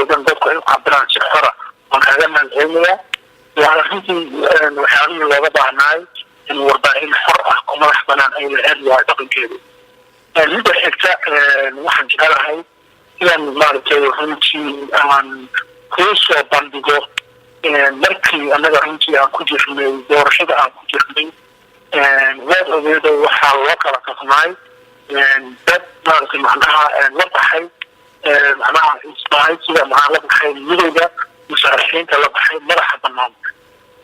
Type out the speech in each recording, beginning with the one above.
fikirkoodan dadku ay u cabiraan si xora waan kaaga mahadcelinayaa waana runtii waxyaabihii looga baahnaay in warbaahin xor ah oo madax banaan ay lahayd waa dhaqankeedu midda xigta waxaan jecelahay inaan maaragtay runtii aan kuu soo bandhigo markii annaga runtii aan ku jirnay doorashada aan ku jirnay waad ogeedo waxaa loo kala qasnaay dad maaragtay macnaha la baxay macnaha isbahay sida maxaa la baxay midowda musharaxiinta la baxay madaxa banaan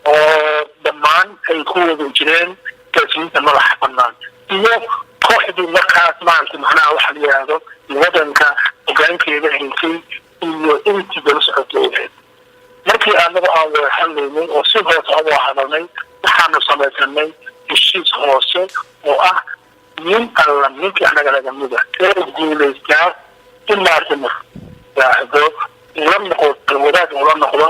oo dhammaan ay ku wada jireen gaasiinta madaxa banaan iyo kooxdii markaas maaragtay macnaha waxa la yidhaahdo wadanka hogaankeeda haysay iyo intii daba socotay ahayd markii anagu aan wada hadlaynay oo si hoose aan wada hadalnay waxaanu samaysanay heshiis hoose oo ah nin alla ninkii anaga laga mida ee guulaystaa in maaragtay maraahdo ula noqdo wadaad ula noqdo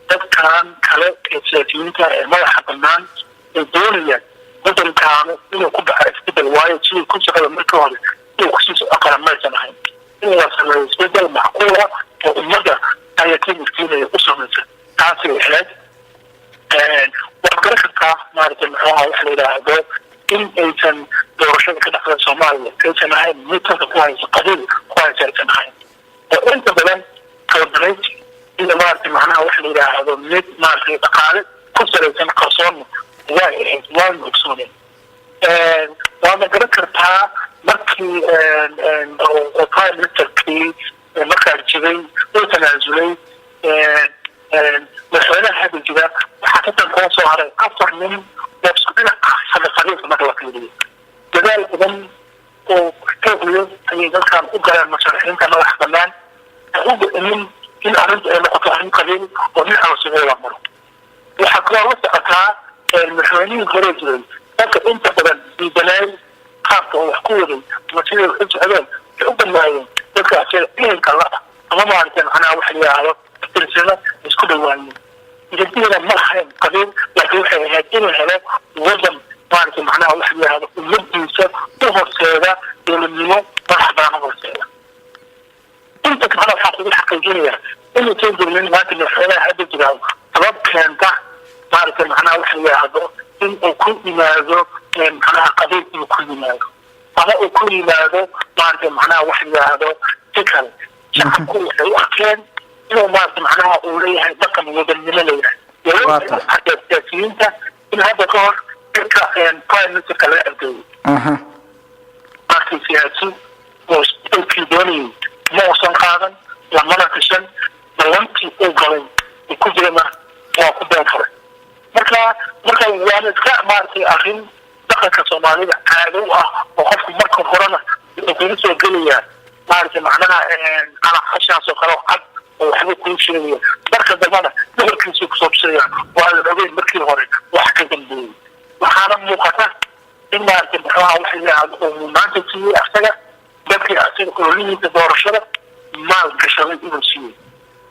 dadkan kale ee siyaasiyiinta ee madaxa banaan ee doonayaan wadankaanu inuu ku dhaca isbedel waayo sidii ku shaqada markii hore inuu kusii aqala maysan ahayn in la sameeyo isbedel macquula oo ummadda ayatiin iftiinaya u samaysa taasay ahayd waad garan kartaa maaragtay muxuuha waxa la yidhaahdo in aysan doorashada ka dhacda soomaaliya aysan ahayn mid dadka ku haysa qabiil ku haysa aysan ahayn oo inta badan kalbanayti iyo maaragtay macnaha waxa la yidhaahdo mid maaragtay dhaqaale ku salaysan qarsoonna waa ahayd waana ogsooneen waadna garan kartaa markii prime ministerkii markaa jiray uu tanaasulay madaxweynaha hadda jira waxaa ka tan soo haray 4 nin oo isku dhinac ah xagga qabiilka marka la fiiriyo dadaal badan oo xoogliyo ayay dalkan u galeen musharaxiinta madaxa banaan ugu imin in arrinta ay noqoto arrin qabiil oo dhinaca la maro waxaa kaloo la socotaa madaxweynihii hore jiray dadka inta badan diidanay qaabka oo wax ku waday ama siday wax u socdeen waxay u banaayeen dadka asiga ilinka la ama maaragtay macnaha waxa la yidhaahdo tirsana isku dhawaayeen idantiina ma lahayn qabiil laakiin waxay ahayd inuu helo wadan maaragtay macnaha waxa la yidhaahdo ummadiisa u horseeda dowladnimo madax banaan u horseeda inta kalena waxaa kugu xaqiijinayaa inuu soo jirnin maanta madaxweynaha hadda jiraado sabab keenta maaragtay macnaha waxa la yidhaahdo in uu ku yimaado macnaha qabiil inuu ku yimaado ama uu ku yimaado maaragtay macnaha waxa la yidhaahdo si kale shacabku waxay u arkeen inuu maaragtay macnaha uu leeyahay dhaqan wadannimo leeyahay siyaasiyiinta in hadda ka hor dadka prime ministerka laga argeeyo markii siyaasi oo dalkii doonayay ma uusan qaadan lamana tashan ballantii uu galay uu ku jirana waa ku been furay marka waana iska maaragtay arrin dhaqanka soomaalida caado u ah oo qofku marka horena wuxuu kugu soo gelayaa maaragtay macnaha calaqashaas oo kale oo cad oo waxba kuu sheegaya marka dambana dumarkiisuu kusoo tusayaan waa la ogeyn markii hore wax ka dambeeyey waxaana muuqata in maaragtay muxuuha waxa yidhaahdo uu maanta siiyey asaga dadkii asiga ololihiisa doorashada maal gashaday inuu siiyey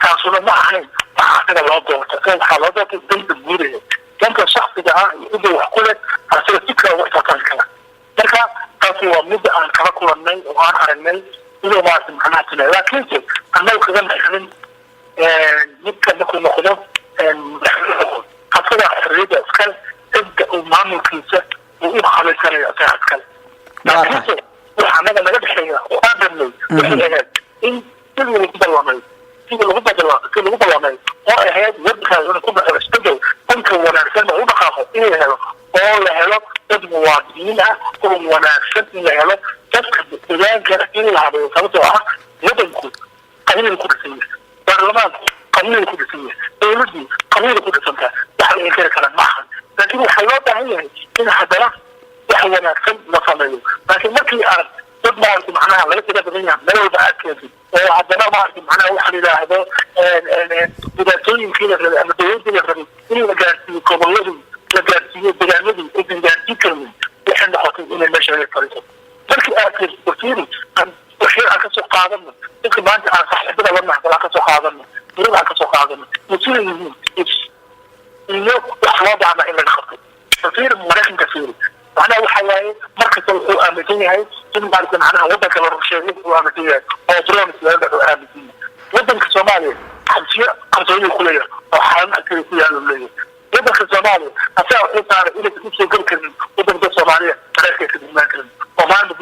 taasuna ma ahayn waxaa asaga loo doorta waxaa loo doortay danta guudaya danta shaksiga ah iyo cidda wax ku leh asiga si kale uga tartami kara marka taasi waa midda aan kala kulannay oo aan aragnay inuu maaragtay macnaha tilay laakiinse annagu kaga naxrin midka markuu noqdo asaga xorriyadda iskale cidda uu maamulkiisa uu u khalaysanayo asaga iskale laakiinse waxa anaga naga dhexeeya oo aan rabnay waxay ahayd in sidii lagu ballamay oo ahayd wadankaas inuu ku dhaco isbedel dhanka wanaagsan oo u dhaqaaqo in la helo oo la helo dad muwaadiniin ah oo wanaagsan in la helo dadka deegaankana in la habeeyo sababtoo ah wadanku qabiil ku dhisan yahay baarlamaanku qabiil ku dhisan yahay dowladdii qabiil ku dhisantaa wax la inkari kara maaha laakiin waxaa loo baahan yahay in haddana wax wanaagsan la sameeyo laakiin markii arag dad maaragtay macnaha laga tira badan yahay meel walba aad keentay oo haddana maaragtay macnaha waxa la yidhaahdo dhibaatooyinkii la rabay ama dowladdii la rabay in la gaarsiiyo gobolladii la gaarsiiyo deegaanadii aysan gaarsiin karmin waxay noqotay inay meesha la fariiso markii aad fiiri wixii aan kasoo qaadano dadka maanta aan saxibada la naxdal aan kasoo qaadano durada aan kasoo qaadano sida yihiin iyo wax loo baahna in laga qabto fiiri maraykanka fiiri macnaha waxa waaye markasta wuxuu aaminsan yahay in maaragtay macnaha wadanka la rusheeyo uu aaminsan yahay oo drones laga aaminsan yahay wadanka Soomaaliya Soomaaliya xabsiyo qarsoodi ku leeyahay oo xaalad kale ku yaalo leeyahay waddanka Soomaaliya asaa waxay tahay inay ku soo gal karin waddanka Soomaaliya taariikhda ka dhiman karin oo maanta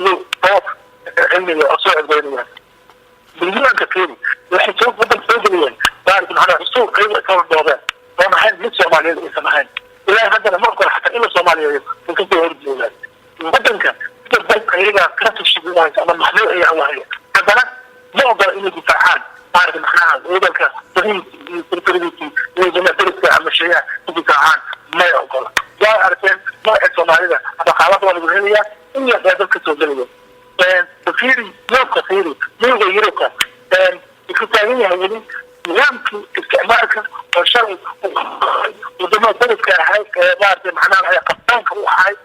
oo cilmiga oo soo codbeynaya bilyaanka kale waxay soo waddan soo geliyeen baarik macna soo qayb ka doodeen oo maxay mid Soomaaliyeed ay samayn ilaa haddana ma qoro xataa in Soomaaliyeed uu ka soo horjeedo waddanka dadka iyaga ka tashkiilay ama maxay ay ahaayeen haddana ma ogola inay difaacaan baarik macna waddanka dadkii iyo jamaahiirta ama shay'a difaacaan ma ogola yaa arkaan ma Soomaalida dhaqaalaha lagu helayaa in ay dadka soo geliyeen تفيري يوم كثيري يوم يروكا الكتابية هذه يمكن استعمالك وشغل ودما تلك هاي بعد معناها هي قطانك وحاي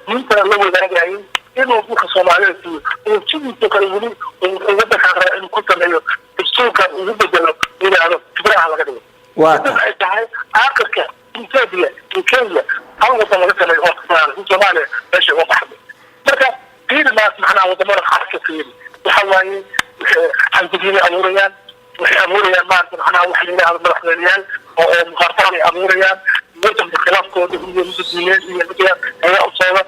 انت لو جايين انه بوك Soomaaliyeed وشيء تقريبا وده كان كنت له السوق وبدل الى فكره على كده واحد اخر كتابيه كيمياء اول ما قلت له في Soomaaliya ايش هو بحث marka كثير ناس معنا وضمر خاص كثير وحوالي حنتجيني أموريان وحأموريان ما أعرف معنا وحلينا على المرحليان ومغارطاني أموريان ويتم بخلاف كود هي مسلمين هي مدير هي أصابة